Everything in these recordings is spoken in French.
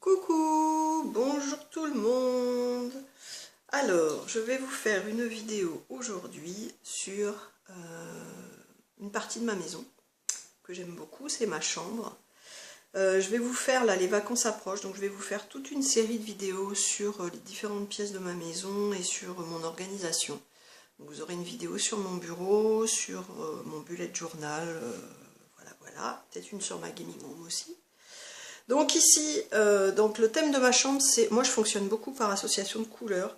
Coucou, bonjour tout le monde. Alors, je vais vous faire une vidéo aujourd'hui sur une partie de ma maison que j'aime beaucoup, c'est ma chambre. Je vais vous faire, là les vacances approchent, donc je vais vous faire toute une série de vidéos sur les différentes pièces de ma maison et sur mon organisation. Donc vous aurez une vidéo sur mon bureau, sur mon bullet journal, voilà, peut-être une sur ma gaming room aussi. Donc ici, donc le thème de ma chambre, c'est, moi je fonctionne beaucoup par association de couleurs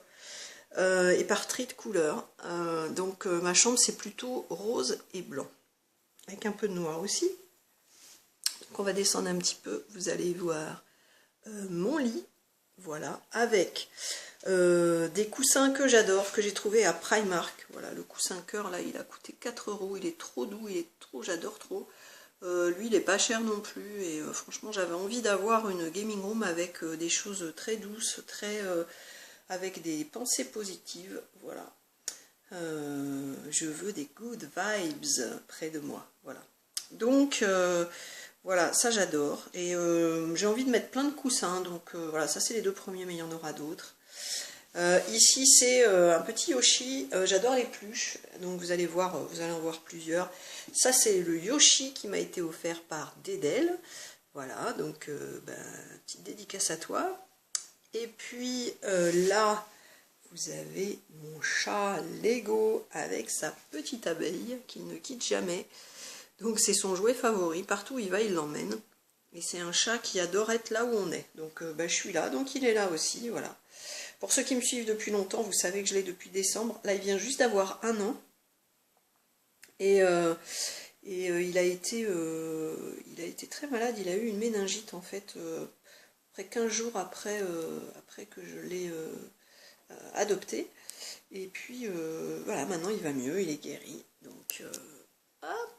et par tri de couleurs. Donc ma chambre c'est plutôt rose et blanc, avec un peu de noir aussi. Donc on va descendre un petit peu, vous allez voir mon lit, voilà, avec des coussins que j'adore, que j'ai trouvé à Primark. Voilà, le coussin cœur là, il a coûté 4 €, il est trop doux, il est trop, j'adore trop. Lui il est pas cher non plus et franchement j'avais envie d'avoir une gaming room avec des choses très douces, avec des pensées positives, voilà. Je veux des good vibes près de moi, voilà. Donc voilà, ça j'adore et j'ai envie de mettre plein de coussins, donc voilà, ça c'est les deux premiers mais il y en aura d'autres. Ici c'est un petit Yoshi, j'adore les pluches, donc vous allez voir, vous allez en voir plusieurs. Ça c'est le Yoshi qui m'a été offert par Dédel, voilà, donc petite dédicace à toi. Et puis là vous avez mon chat Lego avec sa petite abeille qui ne quitte jamais, donc c'est son jouet favori, partout où il va il l'emmène. Et c'est un chat qui adore être là où on est, donc je suis là, donc il est là aussi, voilà. Pour ceux qui me suivent depuis longtemps, vous savez que je l'ai depuis décembre. Là, il vient juste d'avoir 1 an. Et il a été très malade. Il a eu une méningite, en fait, après 15 jours après que je l'ai adopté. Et puis, voilà, maintenant, il va mieux, il est guéri. Donc, hop,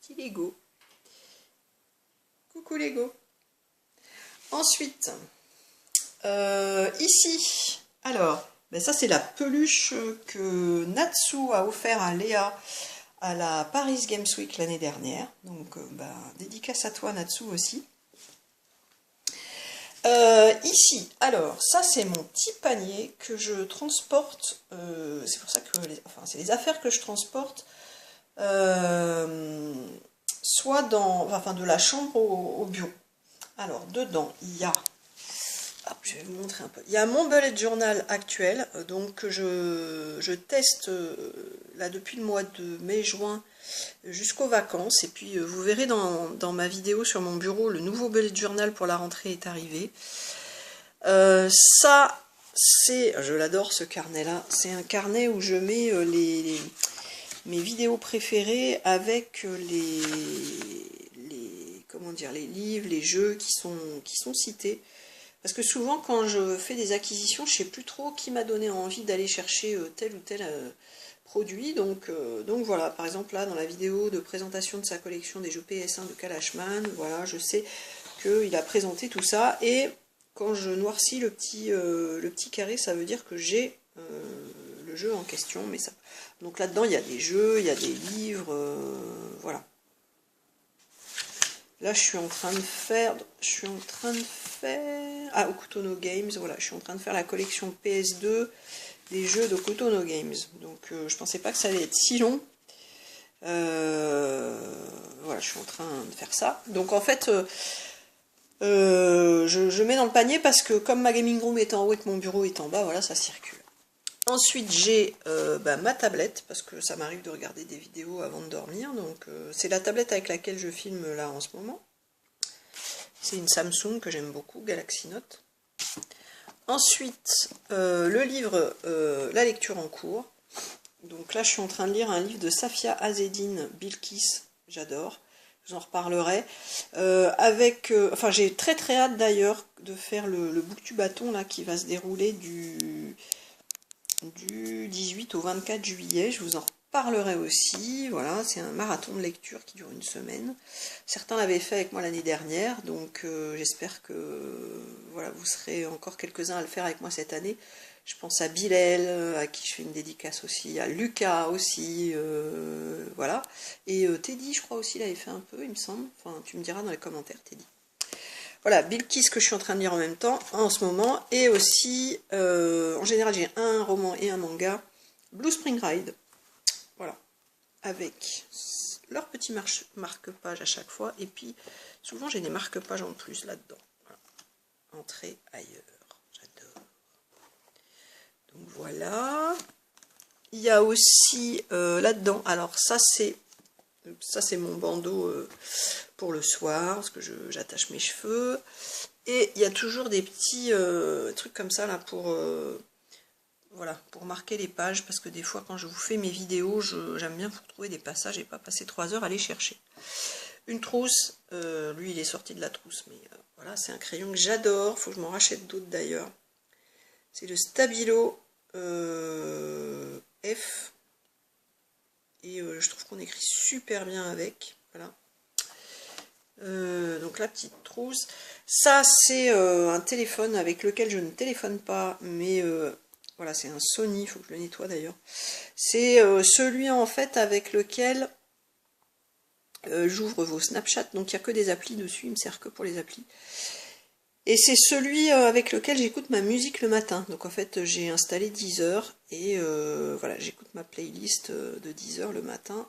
petit Lego. Coucou Lego. Ensuite... ici, alors, ça c'est la peluche que Natsu a offert à Léa à la Paris Games Week l'année dernière. Donc, dédicace à toi Natsu aussi. Ici, alors, ça c'est mon petit panier que je transporte. C'est pour ça que, c'est les affaires que je transporte. Soit de la chambre au bureau. Alors, dedans, il y a... Je vais vous montrer un peu. Il y a mon bullet journal actuel, donc que je teste là depuis le mois de mai-juin jusqu'aux vacances. Et puis vous verrez dans ma vidéo sur mon bureau, le nouveau bullet journal pour la rentrée est arrivé. Ça, je l'adore ce carnet-là. C'est un carnet où je mets mes vidéos préférées avec les livres, les jeux qui sont cités. Parce que souvent, quand je fais des acquisitions, je ne sais plus trop qui m'a donné envie d'aller chercher tel ou tel produit. Donc voilà, par exemple là, dans la vidéo de présentation de sa collection des jeux PS1 de Kalashman, voilà, je sais qu'il a présenté tout ça. Et quand je noircis le petit carré, ça veut dire que j'ai le jeu en question. Mais ça... Donc là-dedans, il y a des jeux, il y a des livres, voilà. Là, je suis en train de faire... Ah, Okutono Games, voilà, je suis en train de faire la collection PS2 des jeux d'Okutono Games. Donc, je pensais pas que ça allait être si long. Voilà, je suis en train de faire ça. Donc, en fait, je mets dans le panier parce que comme ma gaming room est en haut et que mon bureau est en bas, voilà, ça circule. Ensuite, j'ai ma tablette, parce que ça m'arrive de regarder des vidéos avant de dormir. Donc, c'est la tablette avec laquelle je filme là en ce moment. C'est une Samsung que j'aime beaucoup, Galaxy Note. Ensuite, le livre, la lecture en cours. Donc là, je suis en train de lire un livre de Safia Azzeddine Bilkis, j'adore. Je vous en reparlerai. J'ai très très hâte d'ailleurs de faire le book du bâton là qui va se dérouler du 18 au 24 juillet. Je vous en reparlerai aussi. Voilà, c'est un marathon de lecture qui dure 1 semaine. Certains l'avaient fait avec moi l'année dernière, donc j'espère que voilà, vous serez encore quelques-uns à le faire avec moi cette année. Je pense à Bilal, à qui je fais une dédicace aussi, à Lucas aussi, voilà. Et Teddy, je crois aussi, l'avait fait un peu, il me semble. Enfin, tu me diras dans les commentaires, Teddy. Voilà, Bill Kiss que je suis en train de lire en même temps, en ce moment. Et aussi, en général, j'ai un roman et un manga. Blue Spring Ride. Voilà. Avec leur petit marque-page à chaque fois. Et puis, souvent, j'ai des marque-pages en plus là-dedans. Voilà. Entrée ailleurs. J'adore. Donc voilà. Il y a aussi là-dedans, alors ça c'est mon bandeau pour le soir, parce que j'attache mes cheveux. Et il y a toujours des petits trucs comme ça là pour, voilà, pour marquer les pages, parce que des fois quand je vous fais mes vidéos, j'aime bien vous retrouver des passages et pas passer 3 heures à les chercher. Une trousse, lui il est sorti de la trousse, mais voilà, c'est un crayon que j'adore, faut que je m'en rachète d'autres d'ailleurs. C'est le Stabilo F. Et je trouve qu'on écrit super bien avec. Voilà. Donc la petite trousse. Ça c'est un téléphone avec lequel je ne téléphone pas, mais voilà, c'est un Sony, il faut que je le nettoie d'ailleurs. C'est celui en fait avec lequel j'ouvre vos Snapchat, donc il n'y a que des applis dessus, il me sert que pour les applis. Et c'est celui avec lequel j'écoute ma musique le matin. Donc en fait j'ai installé Deezer et voilà, j'écoute ma playlist de Deezer le matin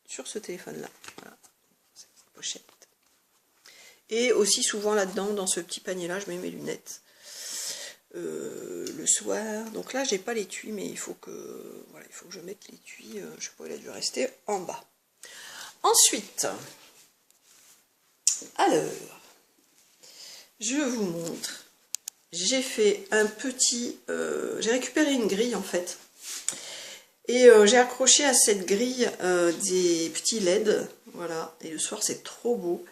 sur ce téléphone là. Voilà, cette pochette. Et aussi souvent là-dedans, dans ce petit panier là, je mets mes lunettes le soir. Donc là j'ai pas l'étui, mais il faut que voilà, il faut que je mette l'étui. Je sais pas, il a dû rester en bas. Ensuite, alors. Je vous montre, j'ai fait un petit, j'ai récupéré une grille en fait, et j'ai accroché à cette grille des petits LED, voilà, et le soir c'est trop beau.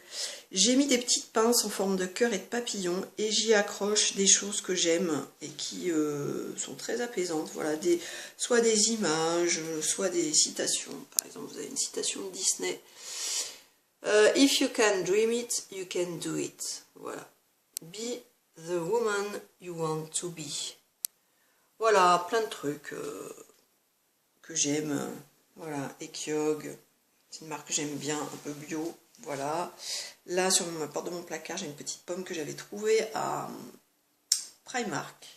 J'ai mis des petites pinces en forme de cœur et de papillon, et j'y accroche des choses que j'aime et qui sont très apaisantes, voilà, soit des images, soit des citations. Par exemple, vous avez une citation de Disney, If you can dream it, you can do it, voilà. Be the woman you want to be. Voilà, plein de trucs que j'aime. Voilà, Ekyog, c'est une marque que j'aime bien, un peu bio. Voilà. Là, sur la porte de mon placard, j'ai une petite pomme que j'avais trouvée à Primark.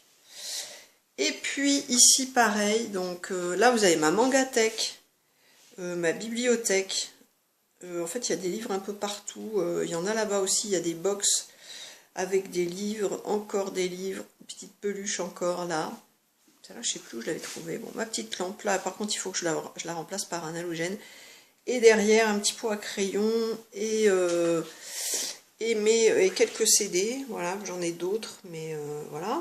Et puis ici, pareil. Donc là, vous avez ma Mangatech, ma bibliothèque. En fait, il y a des livres un peu partout. Il y en a là-bas aussi. Il y a des box avec des livres, encore des livres, une petite peluche encore là. Celle-là, je sais plus où je l'avais trouvée. Bon, ma petite lampe là, par contre, il faut que je la remplace par un halogène. Et derrière, un petit pot à crayon et quelques CD. Voilà, j'en ai d'autres, mais voilà.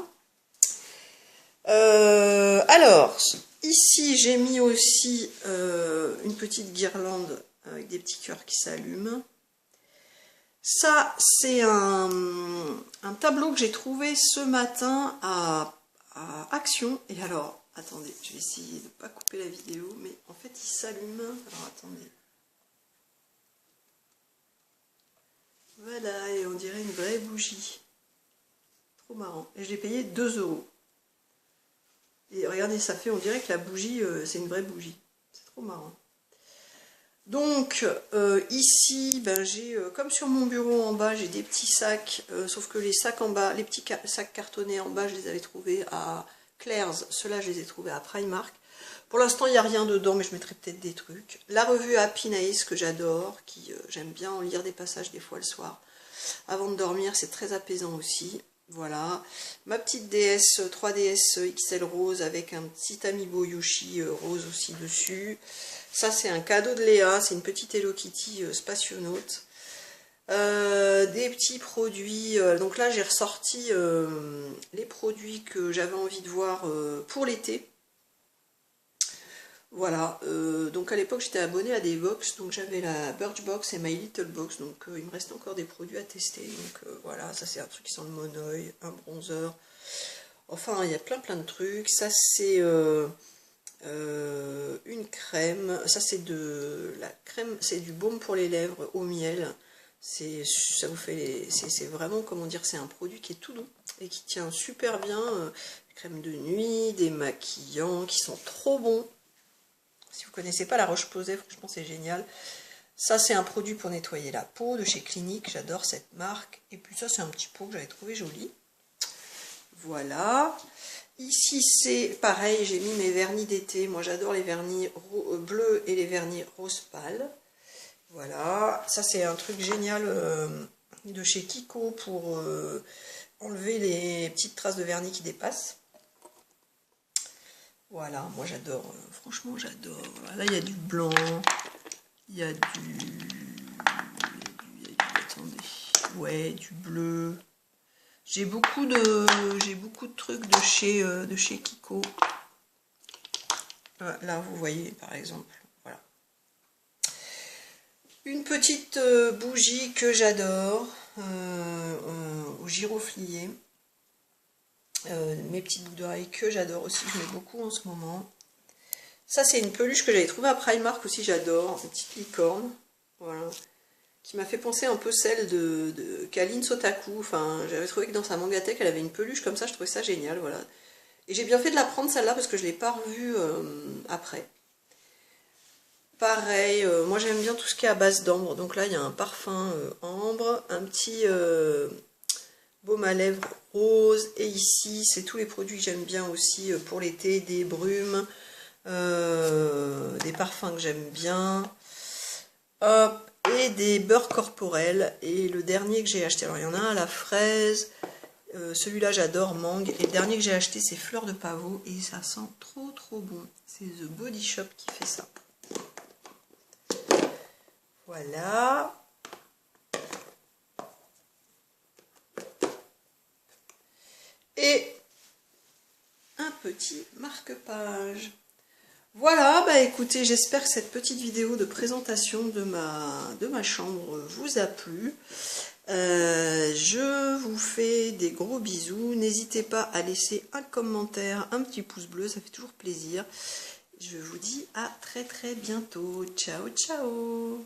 Alors, ici, j'ai mis aussi une petite guirlande avec des petits cœurs qui s'allument. Ça, c'est un tableau que j'ai trouvé ce matin à Action. Et alors, attendez, je vais essayer de ne pas couper la vidéo, mais en fait, il s'allume. Alors, attendez. Voilà, et on dirait une vraie bougie. Trop marrant. Et je l'ai payé 2 €. Et regardez, ça fait, on dirait que la bougie, c'est une vraie bougie. C'est trop marrant. Donc ici, ben, j'ai comme sur mon bureau en bas, j'ai des petits sacs, sauf que les sacs en bas, les petits sacs cartonnés en bas, je les avais trouvés à Claire's, ceux-là je les ai trouvés à Primark. Pour l'instant, il n'y a rien dedans, mais je mettrai peut-être des trucs. La revue Happy Nice que j'adore, qui j'aime bien en lire des passages des fois le soir. Avant de dormir, c'est très apaisant aussi. Voilà, ma petite DS 3DS XL rose avec un petit amiibo Yoshi rose aussi dessus. Ça c'est un cadeau de Léa, c'est une petite Hello Kitty spationaute. Des petits produits, donc là j'ai ressorti les produits que j'avais envie de voir pour l'été. Voilà, donc à l'époque j'étais abonnée à des box, donc j'avais la Birchbox et My Little Box, donc il me reste encore des produits à tester, donc voilà, ça c'est un truc qui sent le monoeil, un bronzer, enfin il y a plein de trucs. Ça c'est une crème, ça c'est de la crème, c'est du baume pour les lèvres au miel, ça vous fait, c'est vraiment, comment dire, c'est un produit qui est tout doux et qui tient super bien, crème de nuit, des maquillants qui sont trop bons. Si vous ne connaissez pas la Roche-Posay, franchement c'est génial. Ça, c'est un produit pour nettoyer la peau de chez Clinique. J'adore cette marque. Et puis ça, c'est un petit pot que j'avais trouvé joli. Voilà. Ici, c'est pareil. J'ai mis mes vernis d'été. Moi, j'adore les vernis bleus et les vernis rose pâle. Voilà. Ça, c'est un truc génial de chez Kiko pour enlever les petites traces de vernis qui dépassent. Voilà. Moi, j'adore. Franchement, j'adore. Là, il y a du blanc. Il y a attendez, ouais, du bleu. J'ai beaucoup de trucs de chez Kiko. Là, vous voyez, par exemple, voilà. Une petite bougie que j'adore, au giroflier. Mes petites boucles d'oreilles que j'adore aussi, je mets beaucoup en ce moment. Ça, c'est une peluche que j'avais trouvée à Primark aussi, j'adore, une petite licorne, voilà, qui m'a fait penser un peu celle de Kaline Sotaku. Enfin, j'avais trouvé que dans sa mangatech, elle avait une peluche comme ça, je trouvais ça génial, voilà. Et j'ai bien fait de la prendre celle-là parce que je ne l'ai pas revue après. Pareil, moi j'aime bien tout ce qui est à base d'ambre, donc là il y a un parfum ambre, un petit baume à lèvres rose, et ici c'est tous les produits que j'aime bien aussi pour l'été, des brumes, des parfums que j'aime bien, hop, et des beurres corporels. Et le dernier que j'ai acheté, alors il y en a un à la fraise, celui-là j'adore, mangue, et le dernier que j'ai acheté c'est fleur de pavot, et ça sent trop trop bon. C'est The Body Shop qui fait ça. Voilà. Et un petit marque-page. Voilà, bah écoutez, j'espère que cette petite vidéo de présentation de ma chambre vous a plu. Je vous fais des gros bisous. N'hésitez pas à laisser un commentaire, un petit pouce bleu, ça fait toujours plaisir. Je vous dis à très très bientôt. Ciao, ciao!